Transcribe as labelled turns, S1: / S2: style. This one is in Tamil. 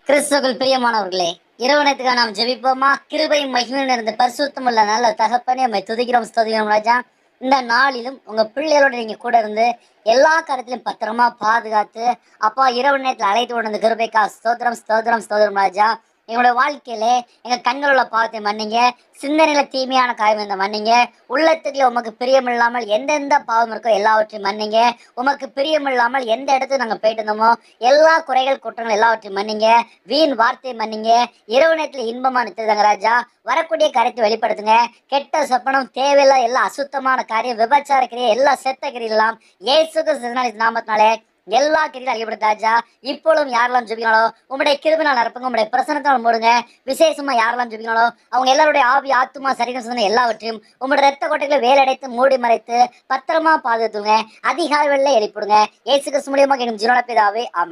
S1: கிறிஸ்துவுக்குள் பிரியமானவர்களே, இரவு நேரத்துக்காக நாம் ஜெபிப்போமா? கிருபையும் மகிமையும் நிறைந்த பரிசுத்தமுள்ள நல்ல தகப்பனே, உம்மை துதிக்கிறோம், ஸ்துதிக்கிறோம் ராஜா. இந்த நாளிலும் உங்க பிள்ளைகளோட நீங்க கூட இருந்து எல்லா காரியத்திலும் பத்திரமா பாதுகாத்து, அப்பா இரவு நேரத்துல அழைத்து கொண்டு வந்த கிருபைக்கா ஸ்தோத்திரம், ஸ்தோத்திரம், ஸ்தோத்திரம் ராஜா. எங்களோட வாழ்க்கையிலே எங்க கண்கள் உள்ள பாவத்தை மன்னிங்க, சிந்தனையில தீமையான காரியம் இருந்த மன்னிங்க, உள்ளத்துக்குள்ள உமக்கு பிரியமில்லாமல் எந்தெந்த பாவம் இருக்கோ எல்லாவற்றையும் மன்னிங்க, உமக்கு பிரியமில்லாமல் எந்த இடத்துக்கு நாங்க போயிட்டு இருந்தோமோ எல்லா குறைகள் குற்றங்கள் எல்லாவற்றையும் மன்னிங்க, வீண் வார்த்தை மன்னிங்க, இரவு நேரத்துல இன்பமா நிறுத்துதாங்க ராஜா. வரக்கூடிய காரியத்தை வெளிப்படுத்துங்க. கெட்ட சொப்பனம், தேவையில்ல எல்லா அசுத்தமான காரியம், விபச்சார கிரியை, எல்லா செத்த கிரியெல்லாம் இயேசு கிறிஸ்து நாமத்தினாலே எல்லா கிரியும் அழியப்படுது ராஜா. இப்பொழுதும் யாரெல்லாம் ஜெபிக்கங்களோ உங்களுடைய கிருபினால் நிரப்புங்க, உங்களுடைய பிரசனத்தால் மூடுங்க. விசேஷமா யாரெல்லாம் ஜெபிக்கங்களோ அவங்க எல்லாருடைய ஆவி, ஆத்துமா, சரீரம், சிந்தனை எல்லாவற்றையும் உங்களுடைய ரத்த கோட்டைகளை வேலடைத்து மூடி மறைத்து பத்திரமா பாதுகாத்துங்க. அதிகாலை வெளில எழுப்பிடுங்க. இயேசு கிறிஸ்து மூலியமாக எனும் ஜீவன பிதாவே, ஆமென்.